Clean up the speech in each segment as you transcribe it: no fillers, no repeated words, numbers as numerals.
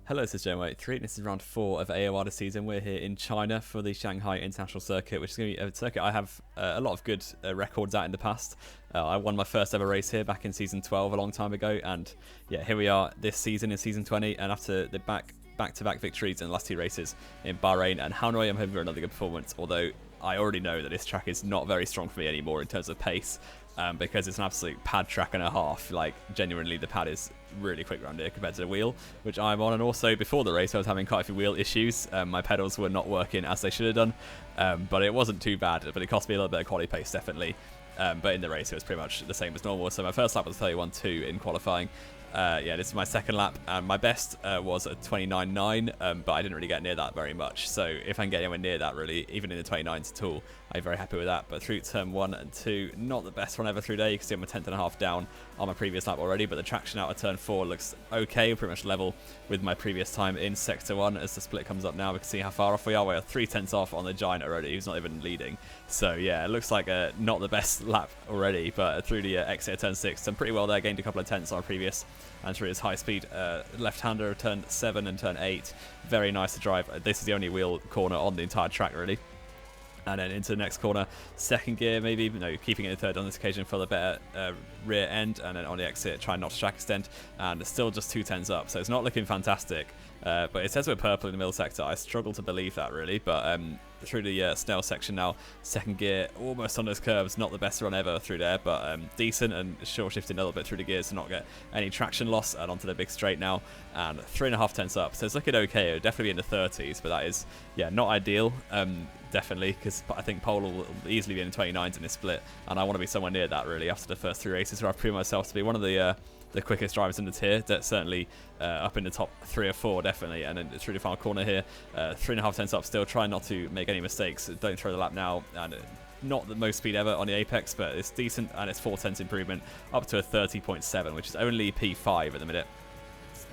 Hello, this is Joe83. This is round 4 of AOR this season. We're here in China for the Shanghai International Circuit, which is going to be a circuit I have a lot of good records at in the past. I won my first ever race here back in Season 12 a long time ago, and yeah, here we are this season in Season 20, and after the back-to-back victories in the last 2 races in Bahrain and Hanoi, I'm hoping for another good performance, although I already know that this track is not very strong for me anymore in terms of pace. Because it's an absolute pad track and a half. Like, genuinely, the pad is really quick around here compared to the wheel, which I'm on. And also, before the race, I was having quite a few wheel issues. My pedals were not working as they should have done, but it wasn't too bad. But it cost me a little bit of quality pace, definitely. But in the race, it was pretty much the same as normal. So my first lap was 31.2 in qualifying. Yeah, this is my second lap, and my best was a 29.9, but I didn't really get near that very much. So if I can get anywhere near that, really, even in the 29s at all, I'm very happy with that. But through turn 1 and 2, not the best run ever through there. You can see I'm a tenth and a half down on my previous lap already, but the traction out of turn 4 looks okay, pretty much level with my previous time in sector 1. As the split comes up now, we can see how far off we are. We're 3 tenths off on the Giant already, who's not even leading. So yeah, it looks like not the best lap already, but through the exit of turn 6, done pretty well there, gained a couple of tenths on previous. And through his high-speed left-hander, turn 7 and turn 8. Very nice to drive. This is the only wheel corner on the entire track, really. And then into the next corner, second gear maybe, no, keeping it in third on this occasion for the better rear end. And then on the exit, trying not to track extend. And still just 2 tenths up, so it's not looking fantastic. But it says we're purple in the middle sector. I struggle to believe that, really. But through the Snell section now, second gear, almost on those curves. Not the best run ever through there, but decent, and short shifting a little bit through the gears to not get any traction loss. And onto the big straight now, and 3.5 tenths up. So it's looking okay. It'll definitely be in the 30s, but that is, yeah, not ideal. Definitely, because I think pole will easily be in the 29s in this split, and I want to be somewhere near that, really, after the first 3 races, where I've proven myself to be one of the quickest drivers in the tier. That's certainly up in the top 3 or 4, definitely. And then through the final corner here, 3.5 tenths up still, trying not to make any mistakes. Don't throw the lap now, and not the most speed ever on the apex, but it's decent, and it's 4 tenths improvement up to a 30.7, which is only P5 at the minute.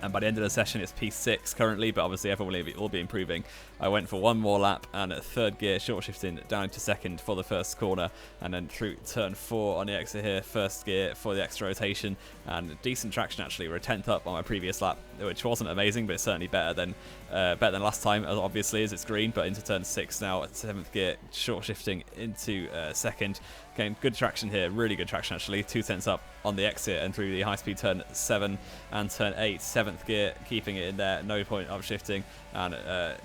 And by the end of the session, it's P6 currently, but obviously everyone will be improving. I went for one more lap, and at third gear, short shifting down to second for the first corner, and then through turn 4 on the exit here, first gear for the extra rotation, and decent traction actually. We're a 10th up on my previous lap, which wasn't amazing, but it's certainly better than last time, obviously, as it's green. But into turn 6 now, at 7th gear, short shifting into second. Getting good traction here, really good traction actually, 2 tenths up on the exit and through the high-speed turn 7 and turn 8, 7th gear, keeping it in there, no point upshifting, and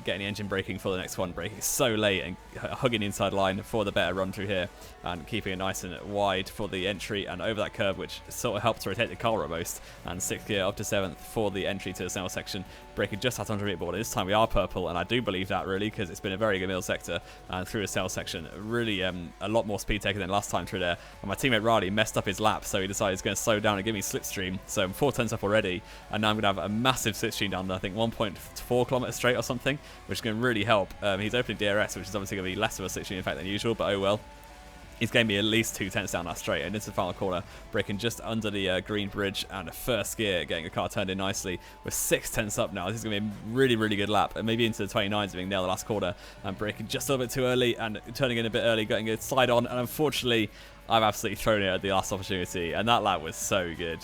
getting the engine braking for the next one, braking so late and hugging the inside line for the better run through here, and keeping it nice and wide for the entry and over that curve, which sort of helps rotate the car almost, and 6th gear up to 7th for the entry to the Snell section, braking just out onto the board. This time we are purple, and I do believe that, really, because it's been a very good middle sector, and through the Snell section, really a lot more speed taken than last time through there. And my teammate Riley messed up his lap, so he decided he's going to slow down and give me slipstream. So I'm 4 tenths up already, and now I'm going to have a massive slipstream down, I think 1.4 kilometers straight or something, which is going to really help. He's opening DRS, which is obviously going to be less of a slipstream effect than usual, but oh well. He's getting me at least 2 tenths down that straight, and into the final corner, braking just under the green bridge, and a first gear, getting the car turned in nicely. We're 6 tenths up now. This is going to be a really, really good lap, and maybe into the 29s, being nailed the last corner, and braking just a little bit too early, and turning in a bit early, getting a slide on, and unfortunately, I've absolutely thrown it at the last opportunity, and that lap was so good.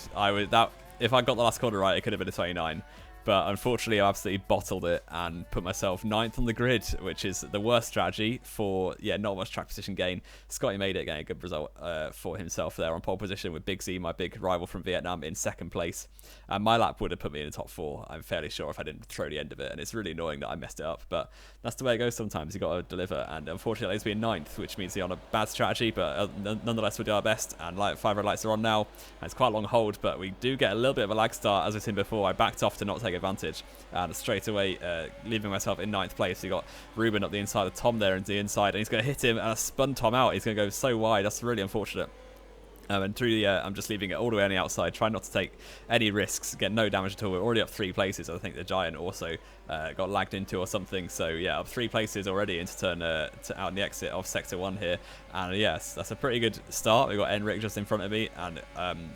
If I got the last corner right, it could have been a 29. But unfortunately, I absolutely bottled it and put myself 9th on the grid, which is the worst strategy for, yeah, not much track position gain. Scotty made it, getting a good result for himself there on pole position, with Big Z, my big rival from Vietnam, in 2nd place. And my lap would have put me in the top 4, I'm fairly sure, if I didn't throw the end of it. And it's really annoying that I messed it up, but that's the way it goes sometimes. You've got to deliver, and unfortunately, it's been 9th, which means you're on a bad strategy, but nonetheless, we'll do our best. And 5 red lights are on now, and it's quite a long hold, but we do get a little bit of a lag start. As we've seen before, I backed off to not take advantage, and straight away leaving myself in 9th place. You got Ruben up the inside of Tom there into the inside, and he's going to hit him, and I spun Tom out. He's going to go so wide. That's really unfortunate. And through the, I'm just leaving it all the way on the outside, trying not to take any risks, get no damage at all. We're already up 3 places. I think the Giant also got lagged into or something. So yeah, up 3 places already into turn out on the exit of Sector 1 here. And yes, that's a pretty good start. We've got Enric just in front of me, and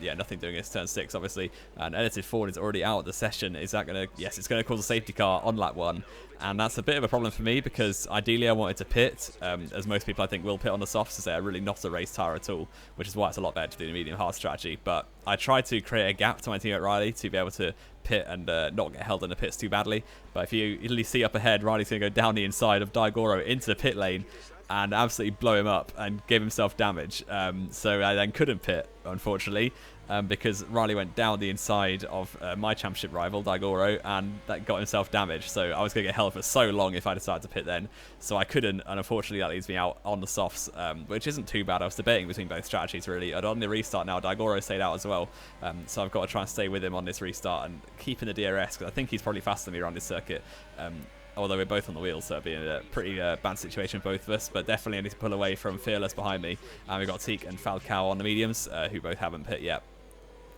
yeah, nothing doing this turn 6, obviously. And Edited Ford is already out of the session. Is that going to, yes, it's going to cause a safety car on lap 1. And that's a bit of a problem for me, because ideally I wanted to pit, as most people I think will pit on the softs, to say I'm really not a race tire at all, which is why it's a lot better decided to do the medium hard strategy. But I tried to create a gap to my teammate Riley to be able to pit and not get held in the pits too badly. But if you really see up ahead, Riley's going to go down the inside of Daigoro into the pit lane and absolutely blow him up and give himself damage. So I then couldn't pit, unfortunately, because Riley went down the inside of my championship rival, Daigoro, and that got himself damaged. So I was going to get held for so long if I decided to pit then. So I couldn't, and unfortunately that leaves me out on the softs, which isn't too bad. I was debating between both strategies, really. And on the restart now, Daigoro stayed out as well. So I've got to try and stay with him on this restart and keep in the DRS, because I think he's probably faster than me around this circuit. Although we're both on the wheels, so it'd be a pretty bad situation for both of us. But definitely I need to pull away from Fearless behind me. And we've got Teak and Falcao on the mediums, who both haven't pit yet.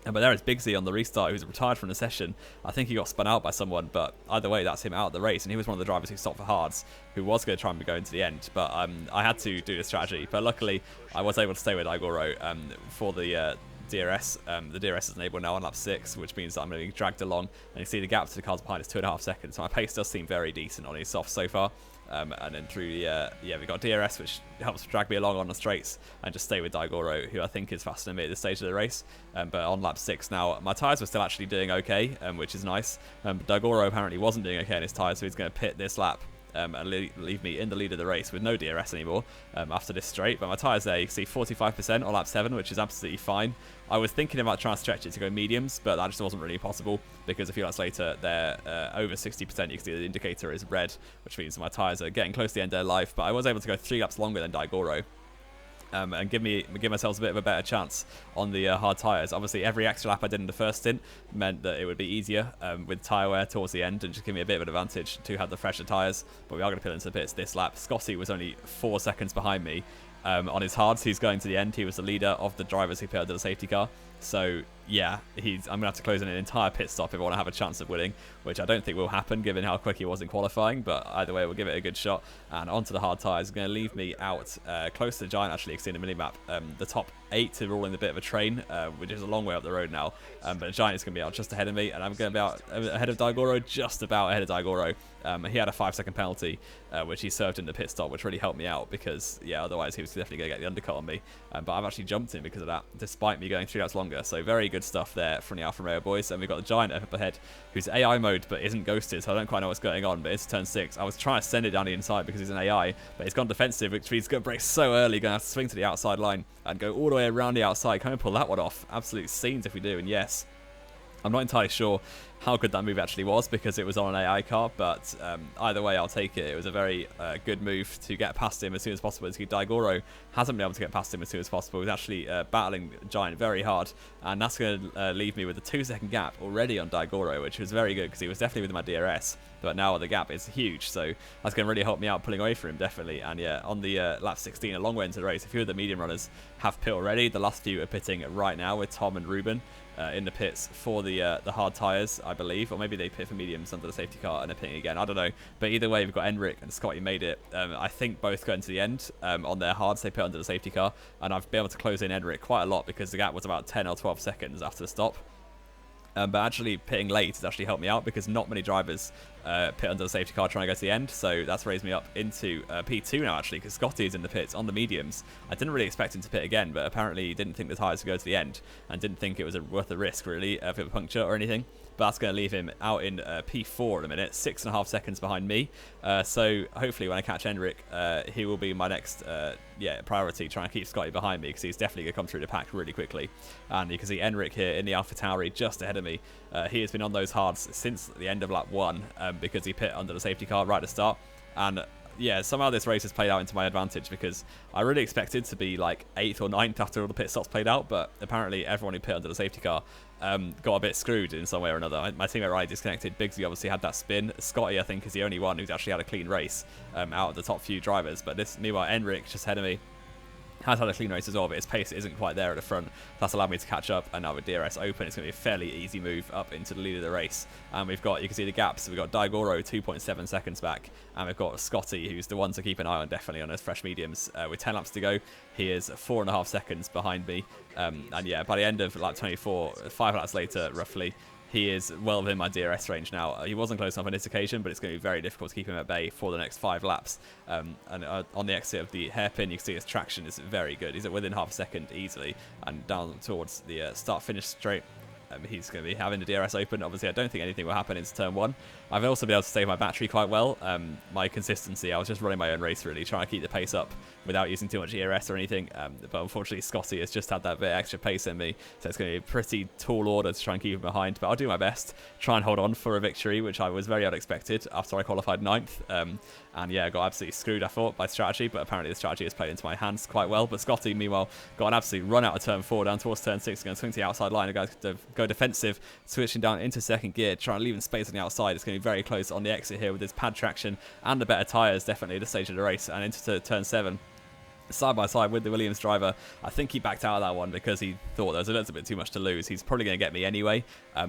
But there is Bigsy on the restart, who's retired from the session. I think he got spun out by someone, but either way, that's him out of the race. And he was one of the drivers who stopped for hards, who was going to try and go into the end. But I had to do the strategy. But luckily, I was able to stay with Daigoro for the DRS. The DRS is enabled now on lap 6, which means that I'm going to be dragged along. And you see the gap to the cars behind is 2.5 seconds. So my pace does seem very decent on his softs so far. And then through the, we've got DRS, which helps drag me along on the straights and just stay with Daigoro, who I think is faster than me at this stage of the race. But on lap 6 now, my tyres were still actually doing okay, which is nice. But Daigoro apparently wasn't doing okay on his tyres, so he's going to pit this lap. And leave me in the lead of the race with no DRS anymore after this straight. But my tyres there, you can see 45% on lap 7, which is absolutely fine. I was thinking about trying to stretch it to go mediums, but that just wasn't really possible because a few laps later, they're over 60%. You can see the indicator is red, which means my tyres are getting close to the end of their life. But I was able to go 3 laps longer than Daigoro. And give myself a bit of a better chance on the hard tyres. Obviously, every extra lap I did in the first stint meant that it would be easier with tyre wear towards the end and just give me a bit of an advantage to have the fresher tyres. But we are going to put into the pits this lap. Scotty was only 4 seconds behind me on his hards. He's going to the end. He was the leader of the drivers who pit under the safety car. So yeah, I'm going to have to close in an entire pit stop if I want to have a chance of winning, which I don't think will happen given how quick he was in qualifying, but either way, we'll give it a good shot. And onto the hard tyres, is going to leave me out close to the Giant, actually, you can see in the minimap. The top 8 to roll in a bit of a train, which is a long way up the road now, but the Giant is going to be out just ahead of me, and I'm going to be out ahead of Daigoro, just about ahead of Daigoro. He had a 5-second penalty, which he served in the pit stop, which really helped me out because, yeah, otherwise he was definitely going to get the undercut on me. But I've actually jumped him because of that, despite me going 3 laps longer. So very good stuff there from the Alfa Romeo boys. And we've got the Giant up ahead, who's AI mode but isn't ghosted, so I don't quite know what's going on. But it's turn 6. I was trying to send it down the inside because he's an AI, but he's gone defensive, which means he's going to brake so early, going to have to swing to the outside line and go all the way around the outside. Can we pull that one off? Absolute scenes if we do, and yes. I'm not entirely sure how good that move actually was because it was on an AI car, but either way, I'll take it. It was a very good move to get past him as soon as possible. Daigoro hasn't been able to get past him as soon as possible. He's actually battling Giant very hard, and that's going to leave me with a 2-second gap already on Daigoro, which was very good because he was definitely within my DRS, but now the gap is huge, so that's going to really help me out pulling away from him, definitely. And yeah, on the lap 16, a long way into the race, a few of the medium runners have pit already. The last few are pitting right now with Tom and Ruben. In the pits for the hard tyres, I believe, or maybe they pit for mediums under the safety car and they're pitting again. I don't know, but either way, we've got Enric and Scotty made it. I think both going to the end on their hards. They pit under the safety car, and I've been able to close in Enric quite a lot because the gap was about 10 or 12 seconds after the stop. But actually pitting late has actually helped me out because not many drivers pit under the safety car trying to go to the end. So that's raised me up into P2 now, actually, because Scotty is in the pits on the mediums. I didn't really expect him to pit again, but apparently he didn't think the tyres would go to the end and didn't think it was worth the risk, really, if it would puncture or anything. But that's going to leave him out in P4 in a minute, 6.5 seconds behind me. So hopefully when I catch Enric, he will be my next priority, trying to keep Scotty behind me because he's definitely going to come through the pack really quickly. And you can see Enric here in the AlphaTauri just ahead of me. He has been on those hards since the end of lap 1 because he pit under the safety car right at the start. And yeah, somehow this race has played out into my advantage because I really expected to be like 8th or 9th after all the pit stops played out, but apparently everyone who pit under the safety car got a bit screwed in some way or another. My teammate Riley disconnected. Bigsy obviously had that spin. Scotty, I think, is the only one who's actually had a clean race out of the top few drivers. But meanwhile, Enric just ahead of me has had a clean race as well, but his pace isn't quite there at the front. That's allowed me to catch up, and now with DRS open, it's going to be a fairly easy move up into the lead of the race. And we've got, you can see the gaps, we've got Daigoro 2.7 seconds back, and we've got Scotty, who's the one to keep an eye on, definitely on his fresh mediums. With 10 laps to go, he is 4.5 seconds behind me. And yeah, by the end of lap 24, 5 laps later, roughly, he is well within my DRS range now. He wasn't close enough on this occasion, but it's going to be very difficult to keep him at bay for the next 5 laps. And on the exit of the hairpin, you can see his traction is very good. He's at within half a second easily, and down towards the start-finish straight. He's going to be having the DRS open. Obviously, I don't think anything will happen into turn 1. I've also been able to save my battery quite well. My consistency, I was just running my own race, really, trying to keep the pace up without using too much ERS or anything. But unfortunately, Scotty has just had that bit extra pace in me, so it's going to be a pretty tall order to try and keep him behind. But I'll do my best, try and hold on for a victory, which I was very unexpected after I qualified 9th. And yeah, I got absolutely screwed, I thought, by strategy, but apparently the strategy has played into my hands quite well. But Scotty, meanwhile, got an absolute run out of turn 4 down towards turn 6, going to swing to the outside line and go defensive, switching down into second gear, trying to leave space on the outside. It's going to be very close on the exit here with his pad traction and the better tyres, definitely at this stage of the race, and into turn 7. Side by side with the Williams driver. I think he backed out of that one because he thought there was a little bit too much to lose. He's probably going to get me anyway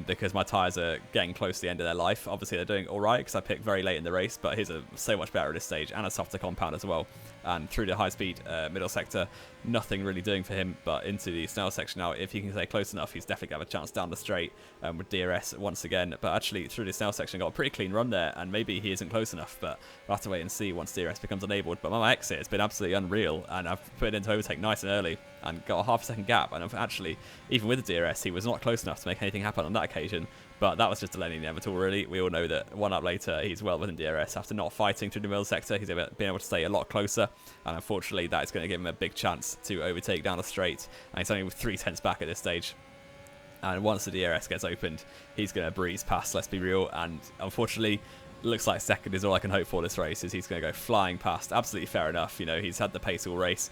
because my tyres are getting close to the end of their life. Obviously, they're doing all right because I picked very late in the race, but his are so much better at this stage and a softer compound as well. And through the high-speed middle sector, nothing really doing for him, but into the Snell section now, if he can stay close enough, he's definitely going to have a chance down the straight with DRS once again. But actually, through the Snell section, got a pretty clean run there, and maybe he isn't close enough, but we'll have to wait and see once DRS becomes enabled. But my exit has been absolutely unreal, and I've put it into overtake nice and early and got a half-a-second gap, and actually, even with the DRS, he was not close enough to make anything happen on that occasion. But that was just delaying the inevitable, really. We all know that 1 lap later, he's well within DRS. After not fighting through the middle sector, he's been able to stay a lot closer. And unfortunately, that is going to give him a big chance to overtake down the straight. And he's only 3/10 back at this stage. And once the DRS gets opened, he's going to breeze past, let's be real. And unfortunately, looks like second is all I can hope for this race, is he's going to go flying past. Absolutely fair enough. You know, he's had the pace all race.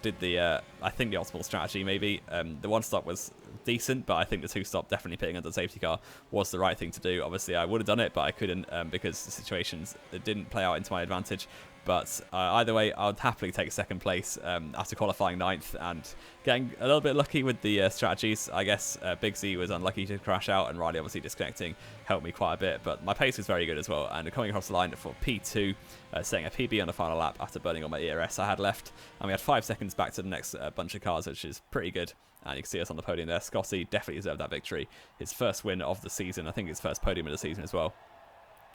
Did the, I think the optimal strategy maybe. The 1-stop was decent, but I think the 2-stop, definitely pitting under the safety car, was the right thing to do. Obviously, I would have done it, but I couldn't because the situations didn't play out into my advantage. But either way, I would happily take second place after qualifying 9th and getting a little bit lucky with the strategies. I guess Big Z was unlucky to crash out, and Riley obviously disconnecting helped me quite a bit. But my pace was very good as well, and coming across the line for P2, setting a PB on the final lap after burning all my ERS I had left. And we had 5 seconds back to the next bunch of cars, which is pretty good. And you can see us on the podium there. Scotty definitely deserved that victory. His first win of the season. I think his first podium of the season as well.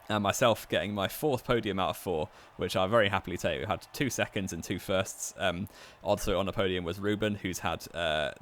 And myself getting my 4th podium out of 4, which I very happily take. We had 2 seconds and 2 firsts. Also on the podium was Ruben, who's had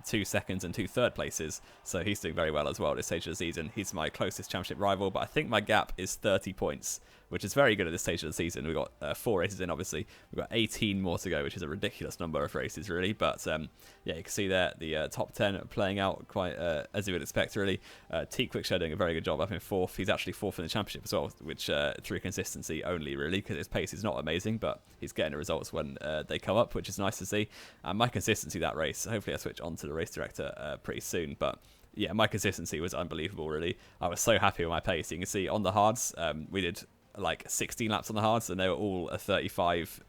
2 seconds and 2 third places. So he's doing very well as well at this stage of the season. He's my closest championship rival, but I think my gap is 30 points, which is very good at this stage of the season. We've got 4 races in, obviously. We've got 18 more to go, which is a ridiculous number of races, really. But yeah, you can see there the top 10 playing out quite as you would expect, really. T Quickshow doing a very good job up in 4th. He's actually 4th in the championship as well, which through consistency only, really, because his pace is not amazing, but he's getting the results when they come up, which is nice to see. And my consistency that race, hopefully I switch on to the race director pretty soon, but yeah, my consistency was unbelievable, really. I was so happy with my pace. You can see on the hards, we did like 16 laps on the hards, and they were all a 35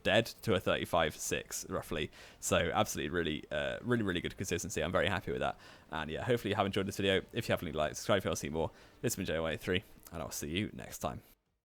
dead to a 35.6 roughly. So absolutely really good consistency. I'm very happy with that. And yeah, hopefully you have enjoyed this video. If you haven't, like, subscribe if you want to see more. This has been J183, and I'll see you next time.